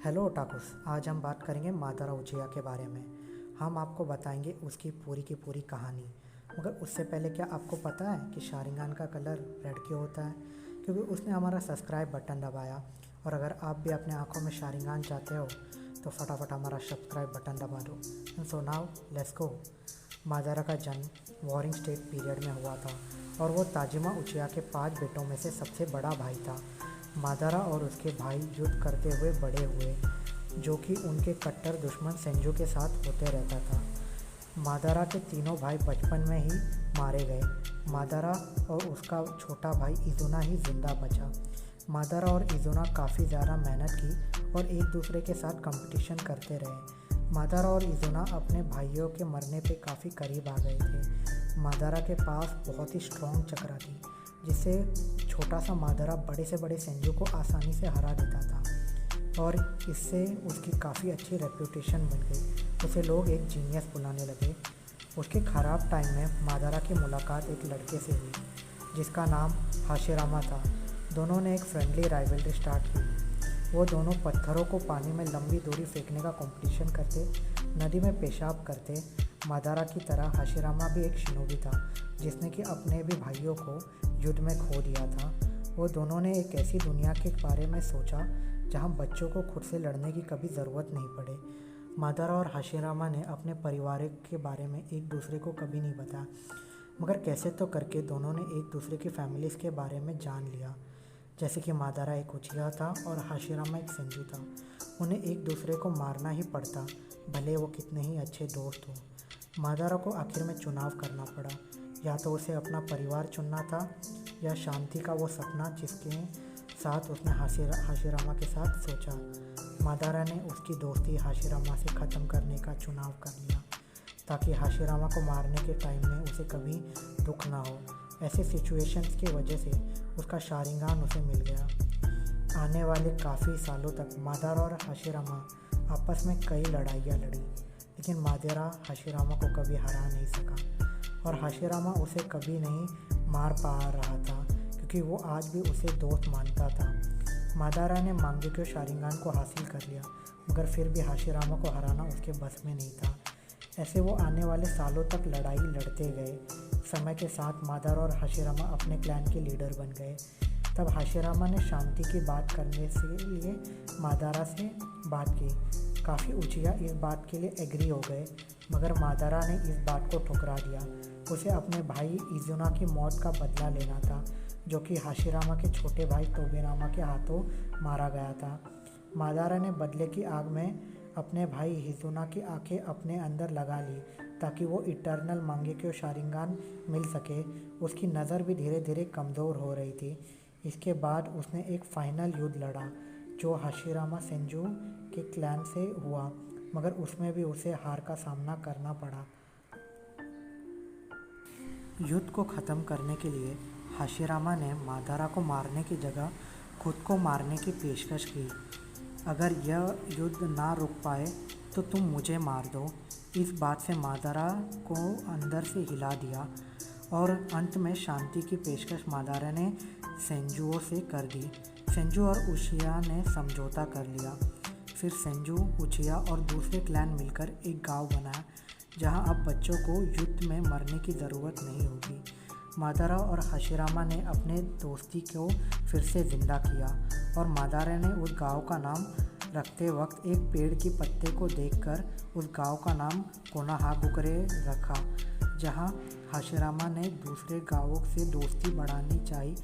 Hello ओटाकुस। आज हम बात करेंगे मादारा उचिया के बारे में। हम आपको बताएंगे उसकी पूरी की पूरी कहानी। मगर उससे पहले क्या आपको पता है कि शारिंगान का कलर रेड क्यों होता है? क्योंकि उसने हमारा सब्सक्राइब बटन दबाया। और अगर आप भी अपने आंखों में शारिंगान चाहते हो तो फटाफट हमारा सब्सक्राइब बटन दबा दो। And so now let's go. मादारा का जन्म वॉरिंग स्टेट पीरियड में हुआ था और वो ताजिमा उचिया के 5 बेटों में से सबसे बड़ा भाई था। मादारा और उसके भाई युद्ध करते हुए बड़े हुए, जो कि उनके कट्टर दुश्मन सेंजू के साथ होते रहता था। मादारा के तीनों भाई बचपन में ही मारे गए। मादारा और उसका छोटा भाई इजुना ही जिंदा बचा। मादारा और इजुना काफ़ी ज़्यादा मेहनत की और एक दूसरे के साथ कंपटीशन करते रहे। मादारा और इजुना अपने भाइयों के मरने पे काफ़ी करीब आ गए थे। मादारा के पास बहुत ही स्ट्रॉन्ग चक्रा थी, जिससे छोटा सा मादारा बड़े से बड़े सेंजू को आसानी से हरा देता था और इससे उसकी काफ़ी अच्छी रेप्यूटेशन बन गई। उसे लोग एक जीनियस बुलाने लगे। उसके ख़राब टाइम में मादारा की मुलाकात एक लड़के से हुई जिसका नाम हाशिरामा था। दोनों ने एक फ्रेंडली राइवलरी स्टार्ट की। वो दोनों पत्थरों को पानी में लंबी दूरी फेंकने का कंपटीशन करते, नदी में पेशाब करते। मादारा की तरह हाशिरामा भी एक शिनोबी था जिसने कि अपने भी भाइयों को युद्ध में खो दिया था। वो दोनों ने एक ऐसी दुनिया के बारे में सोचा जहां बच्चों को खुद से लड़ने की कभी ज़रूरत नहीं पड़े। मादारा और हाशिरामा ने अपने परिवार के बारे में एक दूसरे को कभी नहीं बताया, मगर कैसे तो करके दोनों ने एक दूसरे की फैमिलीज़ के बारे में जान लिया। जैसे कि मादारा एक उचिया था और हाशिरामा एक सेंजू था। उन्हें एक दूसरे को मारना ही पड़ता, भले वो कितने ही अच्छे दोस्त हों। मादारा को आखिर में चुनाव करना पड़ा। या तो उसे अपना परिवार चुनना था या शांति का वो सपना जिसके साथ उसने हाशिरामा के साथ सोचा। मादारा ने उसकी दोस्ती हाशिरामा से ख़त्म करने का चुनाव कर लिया ताकि हाशिरामा को मारने के टाइम में उसे कभी दुख ना हो। ऐसे सिचुएशंस की वजह से उसका शारिंगान उसे मिल गया। आने वाले काफ़ी सालों तक मादारा और हाशिरामा आपस में कई लड़ाइयाँ लड़ी, लेकिन मादारा हाशिरामा को कभी हरा नहीं सका और हाशिरामा उसे कभी नहीं मार पा रहा था क्योंकि वो आज भी उसे दोस्त मानता था। मादारा ने मांगेक्यो शारिंगान को हासिल कर लिया, मगर फिर भी हाशिरामा को हराना उसके बस में नहीं था। ऐसे वो आने वाले सालों तक लड़ाई लड़ते गए। समय के साथ मादारा और हाशिरामा अपने क्लैन के लीडर बन गए। तब हाशिरामा ने शांति की बात करने के लिए मादारा से बात की। काफ़ी उचिया इस बात के लिए एग्री हो गए, मगर मादारा ने इस बात को ठुकरा दिया। उसे अपने भाई इजुना की मौत का बदला लेना था, जो कि हाशिरामा के छोटे भाई तोबेरामा के हाथों मारा गया था। मादारा ने बदले की आग में अपने भाई हिजुना की आंखें अपने अंदर लगा ली ताकि वो इटर्नल मांगेक्यो शारिंगान मिल सके। उसकी नज़र भी धीरे धीरे कमज़ोर हो रही थी। इसके बाद उसने एक फाइनल युद्ध लड़ा जो हाशिरामा सेंजू के क्लैन से हुआ, मगर उसमें भी उसे हार का सामना करना पड़ा। युद्ध को ख़त्म करने के लिए हाशिरामा ने मादारा को मारने की जगह खुद को मारने की पेशकश की। अगर यह युद्ध ना रुक पाए तो तुम मुझे मार दो। इस बात से मादारा को अंदर से हिला दिया और अंत में शांति की पेशकश मादारा ने सेंजुओं से कर दी। सेंजू और उचिया ने समझौता कर लिया। फिर सेंजू, उचिया और दूसरे क्लैन मिलकर एक गांव बनाया जहां अब बच्चों को युद्ध में मरने की ज़रूरत नहीं होगी। मादारा और हाशिरामा ने अपने दोस्ती को फिर से ज़िंदा किया और मादारा ने उस गांव का नाम रखते वक्त एक पेड़ की पत्ते को देखकर उस गांव का नाम कोनोहागुरे रखा। जहां हाशिरामा ने दूसरे गांवों से दोस्ती बढ़ानी चाहिए,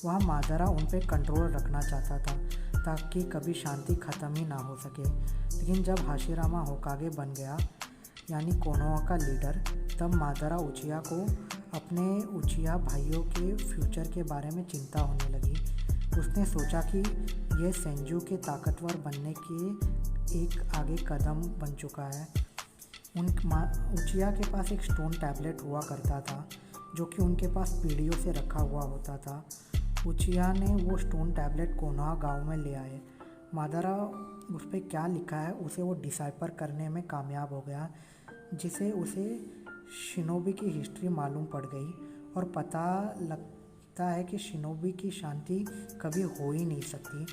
वहां मादारा उन पर कंट्रोल रखना चाहता था ताकि कभी शांति ख़त्म ही ना हो सके। लेकिन जब हाशिरामा होकागे बन गया, यानी कोनोहा का लीडर, तब मादारा उचिया को अपने उचिया भाइयों के फ्यूचर के बारे में चिंता होने लगी। उसने सोचा कि यह सेंजू के ताकतवर बनने के एक आगे कदम बन चुका है। उचिया के पास एक स्टोन टैबलेट हुआ करता था जो कि उनके पास पीढ़ियों से रखा हुआ होता था। उचिया ने वो स्टोन टैबलेट कोनोहा गांव में ले आए। मादारा उस पर क्या लिखा है उसे वो डिसाइफर करने में कामयाब हो गया, जिसे उसे शिनोबी की हिस्ट्री मालूम पड़ गई और पता लगता है कि शिनोबी की शांति कभी हो ही नहीं सकती।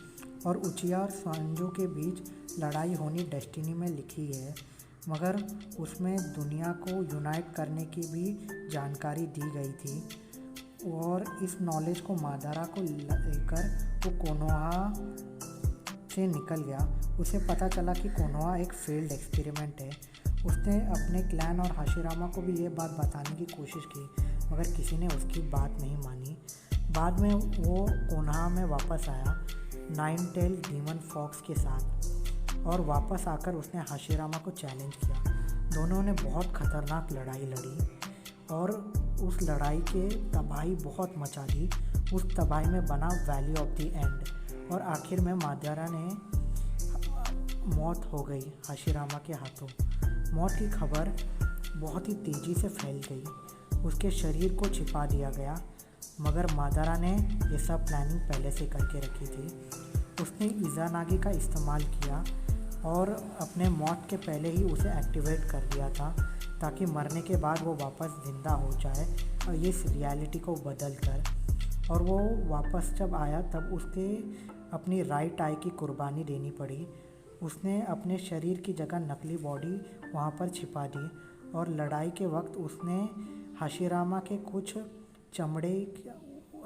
और उचिया और संजू के बीच लड़ाई होनी डेस्टिनी में लिखी है, मगर उसमें दुनिया को यूनाइट करने की भी जानकारी दी गई थी। और इस नॉलेज को मादारा को लेकर वो कोनोहा से निकल गया। उसे पता चला कि कोनोहा एक फेल्ड एक्सपेरिमेंट है। उसने अपने क्लैन और हाशिरामा को भी ये बात बताने की कोशिश की, मगर किसी ने उसकी बात नहीं मानी। बाद में वो कोनोहा में वापस आया नाइन टेल डीमन फॉक्स के साथ, और वापस आकर उसने हाशिरामा को चैलेंज किया। दोनों ने बहुत खतरनाक लड़ाई लड़ी और उस लड़ाई के तबाही बहुत मचा दी। उस तबाही में बना वैली ऑफ द एंड, और आखिर में मादारा ने मौत हो गई हाशिरामा के हाथों। मौत की खबर बहुत ही तेज़ी से फैल गई। उसके शरीर को छिपा दिया गया, मगर मादारा ने ये सब प्लानिंग पहले से करके रखी थी। उसने इज़ानागी का इस्तेमाल किया और अपने मौत के पहले ही उसे एक्टिवेट कर दिया था, ताकि मरने के बाद वो वापस ज़िंदा हो जाए और ये रियलिटी को बदल कर। और वो वापस जब आया तब उसके अपनी राइट आई की कुर्बानी देनी पड़ी। उसने अपने शरीर की जगह नकली बॉडी वहाँ पर छिपा दी, और लड़ाई के वक्त उसने हाशिरामा के कुछ चमड़े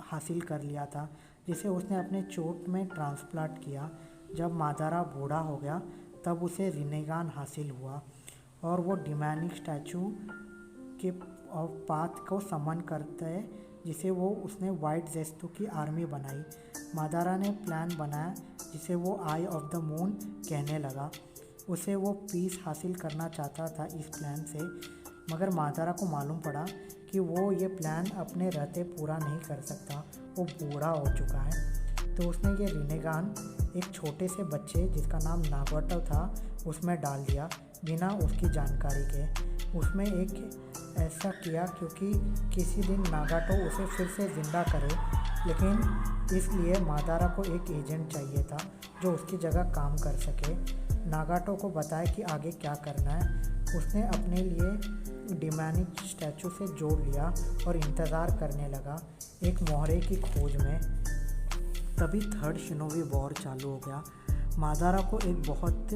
हासिल कर लिया था, जिसे उसने अपने चोट में ट्रांसप्लांट किया। जब मादारा बूढ़ा हो गया तब उसे रिनेगान हासिल हुआ, और वो डिमैनिक स्टैचू के पाथ को समन करते हैं, जिसे वो उसने वाइट जेस्टो की आर्मी बनाई। मादारा ने प्लान बनाया जिसे वो आई ऑफ द मून कहने लगा। उसे वो पीस हासिल करना चाहता था इस प्लान से, मगर मादारा को मालूम पड़ा कि वो ये प्लान अपने रहते पूरा नहीं कर सकता, वो बूढ़ा हो चुका है। तो उसने ये रिनेगान एक छोटे से बच्चे जिसका नाम नागाटो था उसमें डाल दिया, बिना उसकी जानकारी के। उसमें एक ऐसा किया क्योंकि किसी दिन नागाटो उसे फिर से ज़िंदा करे, लेकिन इसलिए मादारा को एक एजेंट चाहिए था जो उसकी जगह काम कर सके। नागाटो को बताया कि आगे क्या करना है। उसने अपने लिए डिमैनिक स्टैचू से जोड़ लिया और इंतज़ार करने लगा एक मोहरे की खोज में। तभी थर्ड शिनोबी वॉर चालू हो गया। मादारा को एक बहुत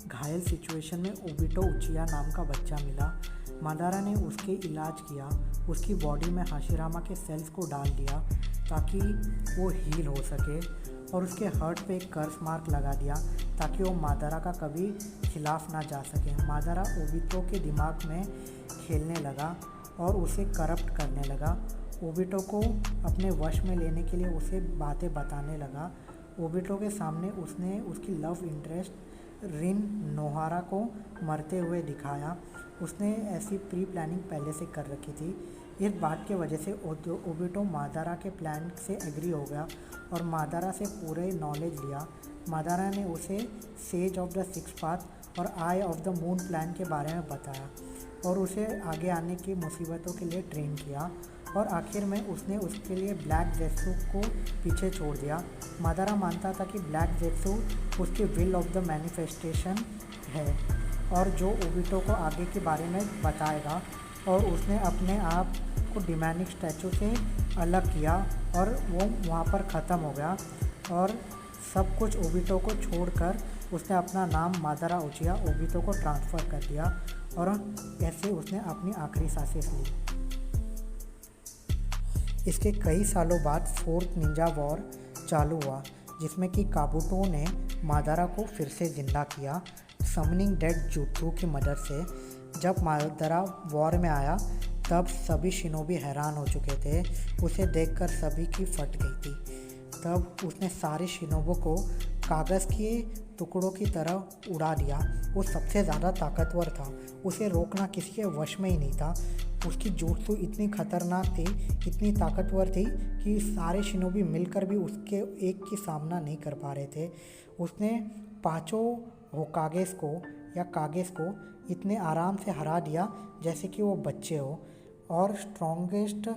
घायल सिचुएशन में ओबिटो उचिया नाम का बच्चा मिला। मादारा ने उसके इलाज किया, उसकी बॉडी में हाशिरामा के सेल्स को डाल दिया ताकि वो हील हो सके, और उसके हर्ट पे एक कर्स मार्क लगा दिया ताकि वो मादारा का कभी खिलाफ ना जा सके। मादारा ओबिटो के दिमाग में खेलने लगा और उसे करप्ट करने लगा। ओबिटो को अपने वश में लेने के लिए उसे बातें बताने लगा। ओबिटो के सामने उसने उसकी लव इंटरेस्ट रिन नोहारा को मरते हुए दिखाया। उसने ऐसी प्री प्लानिंग पहले से कर रखी थी। इस बात की वजह से ओबिटो मादारा के प्लान से एग्री हो गया और मादारा से पूरे नॉलेज लिया। मादारा ने उसे sage of the six path और आई ऑफ द मून प्लान के बारे में बताया और उसे आगे आने की मुसीबतों के लिए ट्रेन किया, और आखिर में उसने उसके लिए ब्लैक जेत्सु को पीछे छोड़ दिया। मादारा मानता था कि ब्लैक जेत्सु उसकी विल ऑफ द मैनिफेस्टेशन है और जो ओबिटो को आगे के बारे में बताएगा, और उसने अपने आप को डिमैनिक स्टैचू से अलग किया और वो वहाँ पर ख़त्म हो गया, और सब कुछ ओबिटो को छोड़कर उसने अपना नाम मादारा उचिया ओबिटो को ट्रांसफ़र कर दिया, और ऐसे उसने अपनी आखिरी सांसें ली। इसके कई सालों बाद फोर्थ निंजा वॉर चालू हुआ, जिसमें कि काबुटो ने मादारा को फिर से ज़िंदा किया समनिंग डेड जुत्सु की मदद से। जब मादारा वॉर में आया तब सभी शिनोबी हैरान हो चुके थे। उसे देखकर सभी की फट गई थी। तब उसने सारे शिनोबो को कागज़ के टुकड़ों की तरह उड़ा दिया। वो सबसे ज़्यादा ताकतवर था, उसे रोकना किसी के वश में ही नहीं था। उसकी जुत्सु इतनी खतरनाक थी, इतनी ताकतवर थी कि सारे शिनोबी मिलकर भी उसके एक की सामना नहीं कर पा रहे थे। उसने पांचों होकागेस को या कागेस को इतने आराम से हरा दिया जैसे कि वो बच्चे हो, और स्ट्रॉन्गेस्ट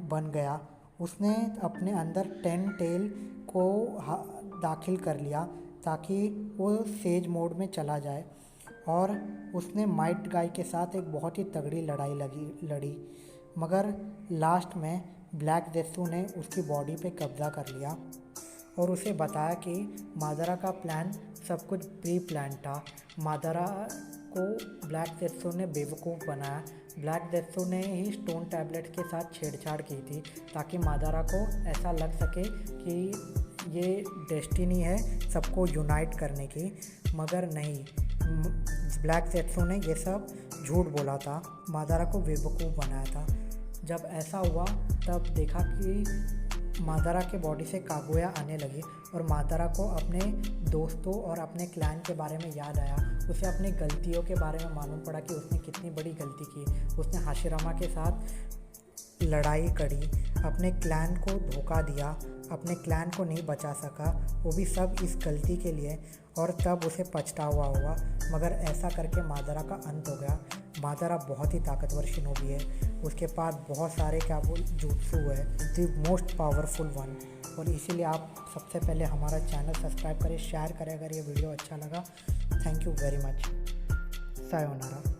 बन गया। उसने अपने अंदर 10 टेल को दाखिल कर लिया ताकि वो सेज मोड में चला जाए, और उसने माइट गाय के साथ एक बहुत ही तगड़ी लड़ाई लड़ी, मगर लास्ट में ब्लैक जेत्सु ने उसकी बॉडी पे कब्जा कर लिया। और उसे बताया कि मादारा का प्लान सब कुछ प्री प्लान था। मादारा को ब्लैक ज़ेत्सु ने बेवकूफ़ बनाया। ब्लैक ज़ेत्सु ने ही स्टोन टैबलेट के साथ छेड़छाड़ की थी ताकि मादारा को ऐसा लग सके कि ये डेस्टिनी है सबको यूनाइट करने की, मगर नहीं, ब्लैक ज़ेत्सु ने ये सब झूठ बोला था, मादारा को बेवकूफ़ बनाया था। जब ऐसा हुआ तब देखा कि मादारा के बॉडी से कागुया आने लगी और मादारा को अपने दोस्तों और अपने क्लैन के बारे में याद आया। उसे अपनी गलतियों के बारे में मालूम पड़ा कि उसने कितनी बड़ी गलती की। उसने हाशिरामा के साथ लड़ाई करी, अपने क्लैन को धोखा दिया, अपने क्लैन को नहीं बचा सका, वो भी सब इस गलती के लिए, और तब उसे पछतावा हुआ। मगर ऐसा करके मादारा का अंत हो गया। मादारा बहुत ही ताकतवर शिनोबी है, उसके पास बहुत सारे jutsu है, द मोस्ट पावरफुल वन। और इसीलिए आप सबसे पहले हमारा चैनल सब्सक्राइब करें, शेयर करें अगर ये वीडियो अच्छा लगा। Thank you very much. Sayonara.